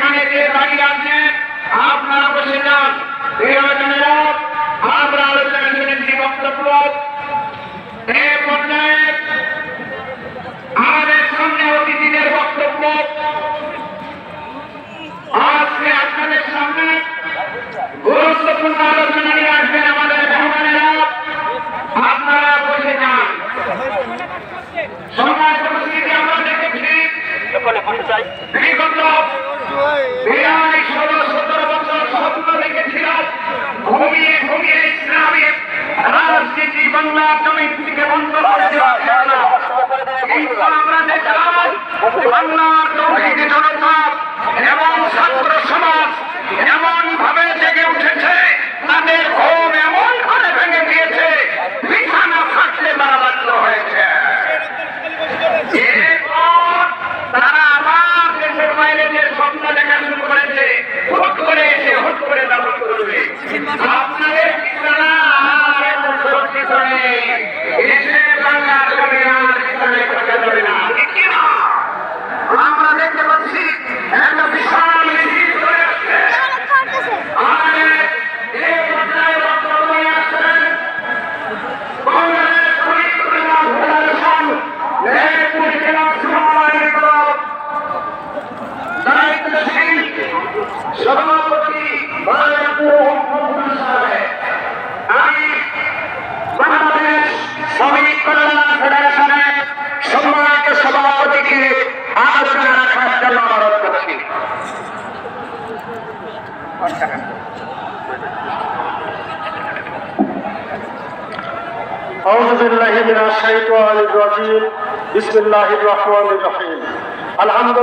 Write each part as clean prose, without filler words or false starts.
যেখানে যে দাঁড়িয়ে আছেন আপনারা বসে যান। প্রিয়জনেরা, আমরা আলোচনা শুনেছি বক্তব্য। এ পর্যায়ে আমাদের সামনে অতিথিদের বক্তব্য। আজকে আপনাদের সামনে গুরুত্বপূর্ণ আলোচনা নিয়ে আসবেন আমাদের মেহমানেরা। আপনারা বসে যান। সমাজ পরিস্থিতি আমরা দেখেছি বিগত 16-17 বছর স্বপ্ন দেখেছিলাম ঘুমিয়ে ঘুমিয়ে ইসলামিক রাজনীতি বাংলার জমি থেকে বন্ধ করে দেওয়া যায় না। কিন্তু আমরা দেখলাম বাংলার তৌহিদি জনতা এবং ছাত্র সমাজ এমন ভাবে জেগে উঠেছে, তাদের ঘুম এমন ভাবে ভেঙে দিয়েছে, বিছানা থাকতে তারা বাধ্য হয়েছে। তারা আবার দেশের বাইরে যে স্বপ্ন দেখা শুরু করেছে, হুট করে এসে হুট করে দাবি করবে আপনাদের ঠিকানা আর এত সুরক্ষিত নেই, এসে বাংলার জমি আর এখানে থাকা যাবে না। ঠিক কিনা? আমরা দেখতে পাচ্ছি একটা বিশাল মিছিল চলে আসছে। আমাদের এই পর্যায়ে বক্তব্য নিয়ে আসছেন কংগ্রেস শহীদ পরিবার ফেডারেশন মেহেরপুর জেলা সম্মানিত দায়িত্বশীল সভাপতি আমি বাংলাদেশ শ্রমিক কল্যাণ ফেডারেশনের সম্মানিত সভাপতিকে আলোচনা রাখার জন্য অনুরোধ করছি। أعوذ بالله من الشيطان الرجيم بسم الله الرحمن الرحيم الحمد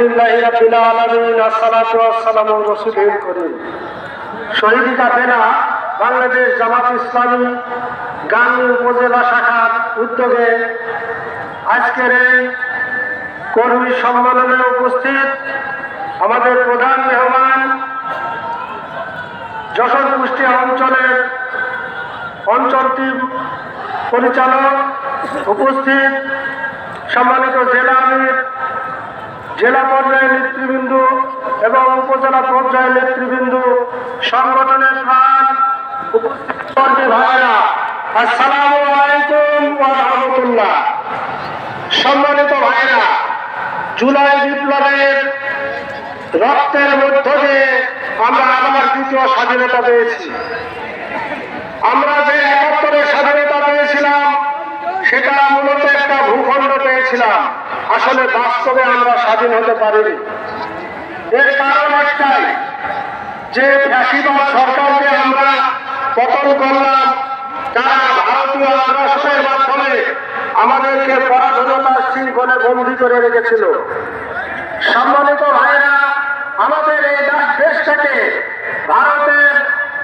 لله رب العالمين الصلاة والسلام على رسوله الكريم শহীদ কাফেলা বাংলাদেশ জামাত ইসলামী গাংনী উপজেলা শাখার উদ্যোগে আজকের এই কর্মী সম্মেলনে উপস্থিত আমাদের প্রধান মেহমান যশোর কুষ্টিয়া অঞ্চলটি পরিচালক, উপস্থিত সম্মানিত জেলা আমির, জেলা পর্যায়ের নেতৃবৃন্দ এবং উপজেলা পর্যায়ের নেতৃবৃন্দ, সংগঠনের প্রাণ উপস্থিত ভাইরা, আসসালামু আলাইকুম ওয়া রাহমাতুল্লাহ। সম্মানিত ভাইরা, জুলাই বিপ্লবের রক্তের মধ্য দিয়ে আমরা আবার দ্বিতীয় স্বাধীনতা পেয়েছি। আমরা যে 71-এর স্বাধীনতা পেয়েছিলাম সেটা মূলত একটা ভূখণ্ড পেয়েছিলাম, আসলে বাস্তবে আমরা স্বাধীন হতে পারিনি। এর কারণ একটাই, যে ফ্যাসিবাদ সরকারকে আমরা পতন করলাম, তারা ভারতীয় আগ্রাসনের মাধ্যমে আমাদেরকে পরাধীনতার শৃঙ্খলে বন্দী করে রেখেছিল। সম্মানিত ভাইরা, আমাদের এই দেশটাকে ভারতের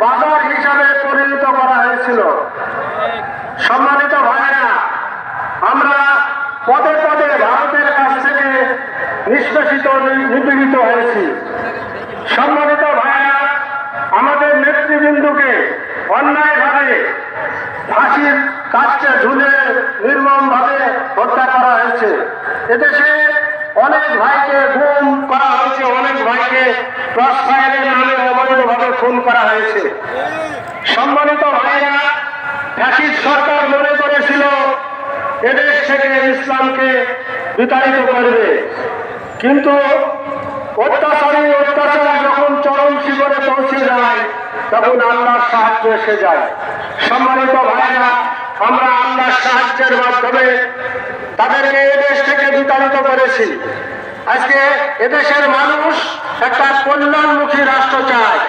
বাজার হিসাবে পরিণত করা হয়েছিল। সম্মানিত ভাইরা, আমরা পদে পদে ভারতের কাছ থেকে নিষ্পেষিত নিপীড়িত হয়েছি। সম্মানিত ভাইরা, আমাদের নেতৃবৃন্দকে অন্যায়ভাবে ফাঁসির কাছে ঝুলে নির্মমভাবে হত্যা করা হয়েছে। এদেশে অনেক ভাইকে গুম করা হয়েছে, অনেক ভাইকে ক্রস ফায়ারের নামে অবৈধভাবে খুন করা হয়েছে। সম্মানিত ভাইরা, ফ্যাসিস্ট সরকার মনে করেছিল এদেশ থেকে ইসলামকে বিতাড়িত করবে, কিন্তু অত্যাচার যখন চরম শিখরে পৌঁছে যায় তখন আল্লাহর সাহায্য এসে যায়। সম্মানিত ভাইরা, আমরা আল্লাহর সাহায্যের মাধ্যমে তাদেরকে এদেশ থেকে বিতাড়িত করেছি। আজকে এদেশের মানুষ একটা কল্যাণমুখী রাষ্ট্র চায়।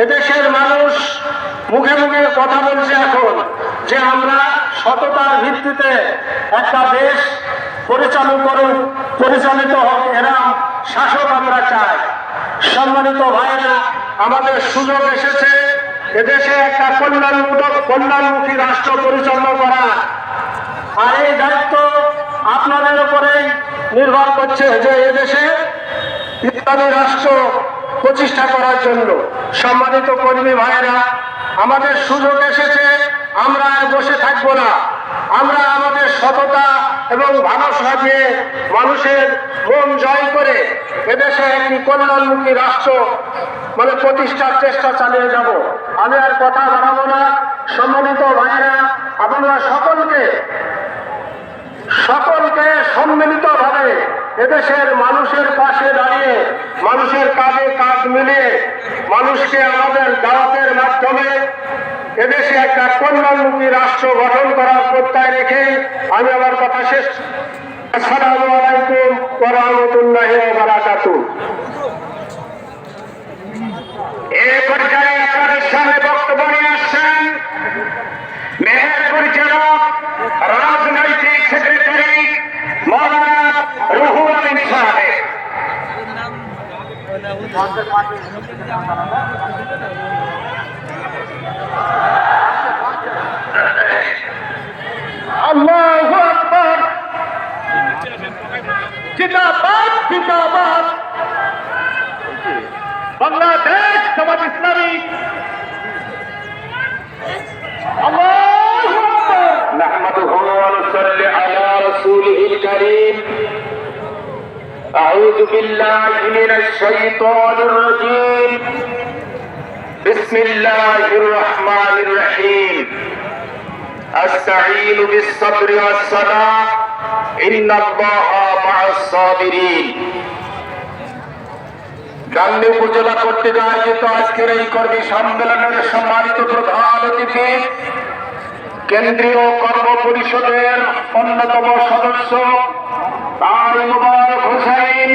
এদেশের মানুষ মুখে মুখে কথা বলছে এখন যে আমরা সততার ভিত্তিতে একটা দেশ পরিচালিত হোক, এরকম শাসক আমরা চাই। সম্মানিত ভাইরা, আমাদের সুযোগ এসেছে এদেশে একটা কল্যাণমুখী রাষ্ট্র পরিচালনা করা, আর এই দায়িত্ব আপনাদের উপরেই নির্ভর করছে যে এদেশে ইসলামী রাষ্ট্র প্রতিষ্ঠা করার জন্য। সম্মানিত কর্মী ভাইয়েরা, আমাদের সুযোগ এসেছে, আমরা আর বসে থাকবো না। আমরা আমাদের সততা এবং ভালো সাজিয়ে মানুষের মন জয় করে এদেশে একটি কল্যাণমুখী রাষ্ট্র প্রতিষ্ঠার চেষ্টা চালিয়ে যাব। আমি আর কথা বাড়াবো না। সম্মানিত ভাইয়েরা, আপনারা সকলকে সম্মিলিতভাবে এদেশের মানুষের পাশে দাঁড়িয়ে, মানুষের কাঁধে কাঁধ মিলিয়ে, মানুষকে আমাদের দাওয়াতের মাধ্যমে এদেশে একটা কল্যাণমুখী রাষ্ট্র গঠন করার প্রত্যয় রেখে আমি আমার কথা শেষ। আসসালামু আলাইকুম ওয়া রাহমাতুল্লাহি ওয়া বারাকাতুহু। এই পর্যায়ে আপনাদের সামনে বক্তব্য নিয়ে আসছেন মেহেরপুর জেলা রাজনৈতিক সেক্রেটারি মৌলানা রুহুল আমিন সাহেব। আল্লাহু আকবার। জিন্দাবাদ জিন্দাবাদ। বাংলাদেশ জামাত ইসলামী। আল্লাহু আকবার। নাহমাদুহু ওয়া নুসাল্লি আলা রাসূলিহিল কারীম। আউযু বিল্লাহি মিনাশ শাইতানির রাজীম। বিসমিল্লাহির রহমানির রহিম। আস্তাঈনু বিস-সাবরি ওয়াস-সালাহ ইন্নাল্লাহা মা'আস সাবিরিন। গাংনী উপজেলা কর্তৃক আয়োজিত আজকের এই কর্মী সম্মেলনের সম্মানিত প্রধান অতিথি, কেন্দ্রীয় কর্ম পরিষদের অন্যতম সদস্য তাই মুবারক হোসেন,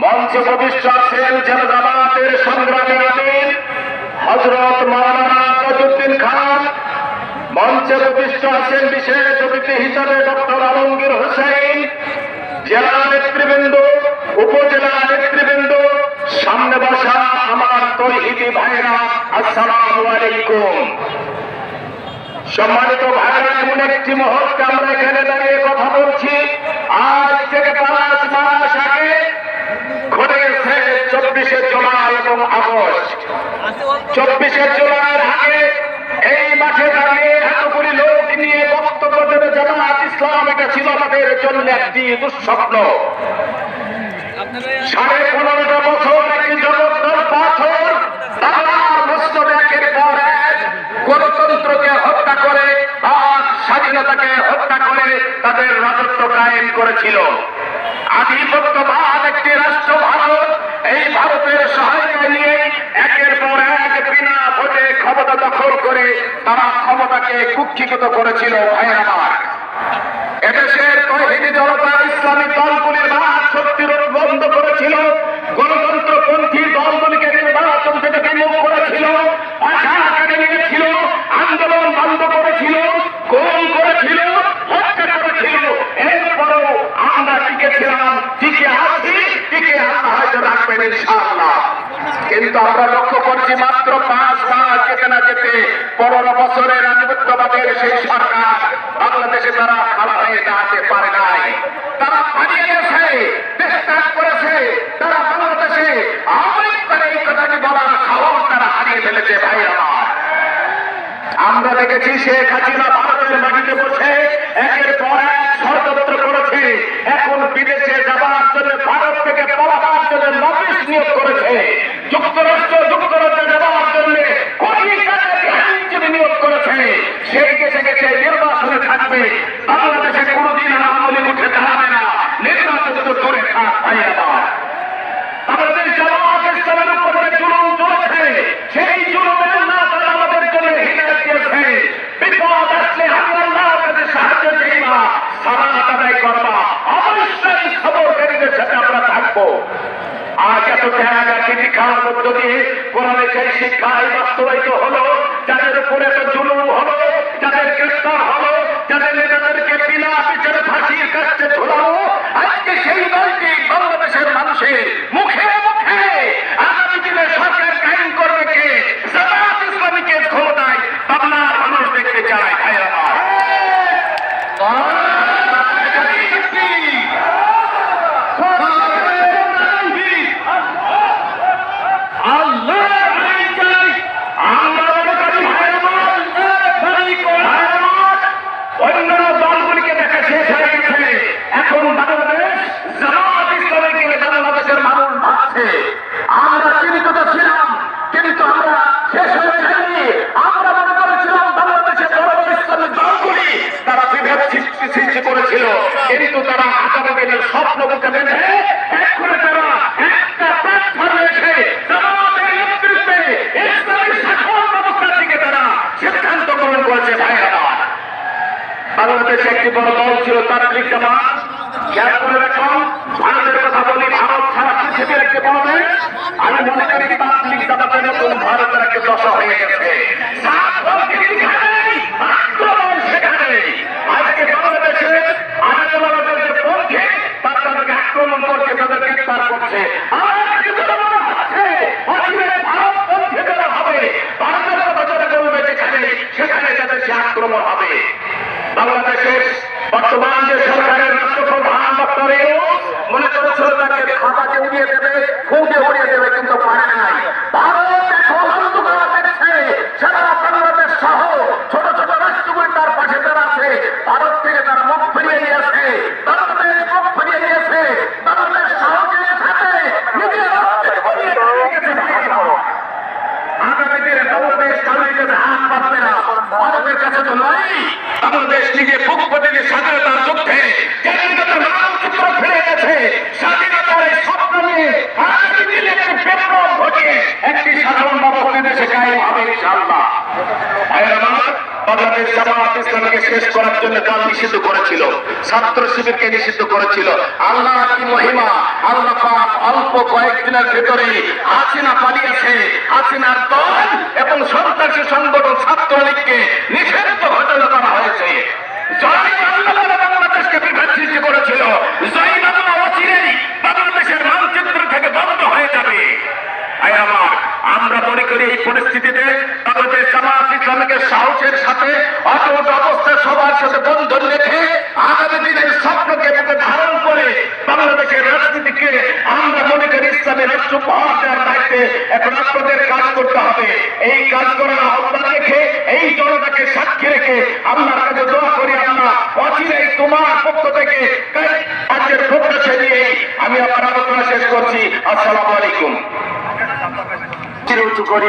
মঞ্চে উপবিষ্ট আছেন জেলা জামাতের সংগ্রামী আমির হযরত মাওলানা তাজউদ্দিন খান, মঞ্চে উপবিষ্ট আছেন বিশেষ অতিথি হিসাবে ডক্টর আলমগীর হোসেন, জেলা নেতৃবৃন্দ, উপজেলা নেতৃবৃন্দ, সামনে বসা আমার তৌহিদি ভাইরা, আসসালামু আলাইকুম। সম্মানিত ভাইরা, এমন একটি মুহূর্তে আমরা এখানে দাঁড়িয়ে কথা বলছি, আজ থেকে 5 মাস আগে ঘটেছে 24শে জুলাই এবং আগস্ট। 24শে জুলাইয়ের আগে এই মাঠে দাঁড়িয়ে এতগুলি লোক নিয়ে বক্তব্য দেবে জামাত ইসলাম, এটা ছিল আমাদের জন্য একটি দুঃস্বপ্ন। 15.5টা বছর একটি জগদ্দল পাথর বাংলার মসনদে একের পর এক গণতন্ত্রকে হত্যা করে আর স্বাধীনতাকে হত্যা করে তাদের রাজত্ব কায়েম করেছিল। আধিপত্যবাদ একটি রাষ্ট্র ভারত, এই ভারতের সহায়তা নিয়ে একের পর এক বিনা ভোটে ক্ষমতা দখল করে তারা ক্ষমতাকে কুক্ষিগত করেছিল। ভাইয়েরা, এদেশের তৌহিদি জনতা ইসলামী দলগুলির বাক শক্তির বন্ধ করেছিল, গণতন্ত্রপন্থী দলগুলিকে নির্বাচন থেকে বিমুখ করেছিল, ভাষা কেড়ে নিয়েছিল, আন্দোলন বন্ধ করেছিল, খুন করেছিল, হত্যা করেছিল। এরপরেও আমরা টিকেছিলাম, টিকে আছি, টিকে আল্লাহ হয়তো রাখবেন ইনশাআল্লাহ। কিন্তু আমরা লক্ষ্য করছি মাত্র 5 মাস যেতে না যেতে 15 বছরের আধিপত্যবাদের সেই সরকার বাংলাদেশে তারা খাড়া হয়ে দাঁড়াতে পারে নাই। তারা পালিয়ে গেছে, দেশ ত্যাগ করেছে, তারা বাংলাদেশে আওয়ামী করে এই কথাটি বলার সাহস তারা হারিয়ে ফেলেছে। ভাই আমার, আমরা দেখেছি শেখ হাসিনা ভারতের মাটিতে বসে একের পর এক ষড়যন্ত্র করেছে। এখন বিদেশে যাবার জন্য, ভারত থেকে পালাবার জন্য লবিস নিয়োগ করেছে। যুক্তরাষ্ট্রে যাওয়ার জন্য কোটি টাকা আইনজীবী নিয়োগ করেছে। সেই দেশে গেছে নির্বাচনে থাকবে, বাংলাদেশে কোনোদিন আওয়ামী উঠে দাঁড়াবে না, নির্বাচন তো করে থাক। ভাই আমার, আমাদের জামাত ইসলামের উপরে জুলুম চলেছে, সেই জুলুমের না তারা আমাদের জন্য হিদায়াত দিয়েছে। বিপদ আসলে আল্লাহর কাছে সাহায্য চাইবা, সালাত আদায় করবা, অবশ্যই সবরকারীদের সাথে আমরা থাকবো। আজ এত ত্যাগ শিক্ষার মধ্য দিয়ে কোরআনের সেই শিক্ষায় বাস্তবায়িত হলো, যাদের উপরে এত জুলুম হলো, যাদের গ্রেফতার হলো, যাদের নেতাদেরকে বিনা বিচারে ফাঁসির কাছে ঝোলানো, আজকে সেই দলটি বাংলাদেশের মানুষের মুখে মুখে আগামী দিনে সরকার কায়েম করবে কে? জামাত ইসলামীকে ক্ষমতায় বাংলার মানুষ দেখতে চায়। ভাইরা অন্যান্য দলগুলিকে দেখে সৃষ্টি করেছিল, কিন্তু তারা আগামী দিনের স্বপ্ন বুকে বেঁধে এক করে তারা একটা প্ল্যাটফর্মে এসে জামাতের নেতৃত্বে ইসলামী শাসন ব্যবস্থার দিকে তারা সিদ্ধান্ত গ্রহণ করেছে। ভাইরা আমার, বাংলাদেশে একটি বড় দল ছিল তাবলীগ জামাত। খেয়াল করে দেখুন, ভারতের কথা বলি, ভারত সারা পৃথিবীর একটি বড় দেশ। আমি মনে করি তাবলীগ জামাতের নতুন ভারতের একটি দশা হয়ে গেছে। আক্রমণ সেখানে আজকে বাংলাদেশে আন্দোলনের যে পক্ষে তাদেরকে আক্রমণ করছে, তাদেরকে গ্রেফতার করছে। আর কিছু মনে হচ্ছে ভারত পক্ষে যারা হবে, ভারতের কথা যারা বলবে সেখানে তাদের সে আক্রমণ হবে। বাংলাদেশের বর্তমান যে সরকারের রাষ্ট্রপ্রধান ডক্টর ইউনূস মনে করেছিল তাকে খাতাকে উড়িয়ে দেবে, খুঁজে উড়িয়ে দেবে, কিন্তু পারে নাই। ভারত এখন অন্ধকার দেখছে, সারা বাংলাদেশ সহ ছোট ছোট রাষ্ট্রগুলি তার পাশে যারা আছে, ভারত থেকে তারা মুখ ফিরিয়ে নিয়েছে, বাংলাদেশ মুখ ফিরিয়ে নিয়েছে, বাংলাদেশ সহজের সাথে নিজের আগামী দিনে বাংলাদেশ কালের কাছে হাত পাতবে না, ভারতের কাছে তো নয়। বাংলাদেশ নিজে বুক প্রতিটি স্বাধীনতার যুদ্ধে মানচিত্র ফিরে গেছে, স্বাধীনতার এই স্বপ্ন নিয়ে আগামী দিনে একটি বিপ্লব ঘটিয়ে একটি সাধারণ ব্যবস্থা দেশে কায়েম হবে ইনশাআল্লাহ। বাংলাদেশ জামাত ইসলামীকে শেষ করার জন্য কাল নিষিদ্ধ করেছিল, ছাত্র শিবিরকে নিষিদ্ধ করেছিল। আল্লাহ কি মহিমা! আল্লাহ পাক অল্প কয়েকদিনের ভেতরে হাসিনা পালিয়েছে, হাসিনার দল এবং সন্ত্রাসী সংগঠন ছাত্রলীগকে নিষিদ্ধ ঘোষণা করা হয়েছে। জয় বাংলা বলে বাংলাদেশকে বিভেদ সৃষ্টি করেছিল, জয় বাংলা অচিরেই বাংলাদেশের মানচিত্র থেকে বন্ধ হয়ে যাবে। আমরা মনে করি এই পরিস্থিতিতে বাংলাদেশ জামাত ইসলামীকে সাহসের সাথে অটুট অবস্থায় সবার সাথে বন্ধন রেখে আগামী দিনের স্বপ্নকে বুকে ধারণ করে বাংলাদেশের রাজনীতিকে আমরা মনে করি ইসলামী রাষ্ট্র উপহার দেওয়ার দায়িত্বে এখন আপনাদের কাজ করতে হবে। এই কাজ করার আহ্বান রেখে, এই জনতাকে সাক্ষী রেখে আমরা কাছে দোয়া করি, আমরা অচিরেই তোমার পক্ষ থেকে কাজের প্রত্যাশা নিয়ে আমি আমার আলোচনা শেষ করছি। আসসালামু আলাইকুম। চির উঁচু করি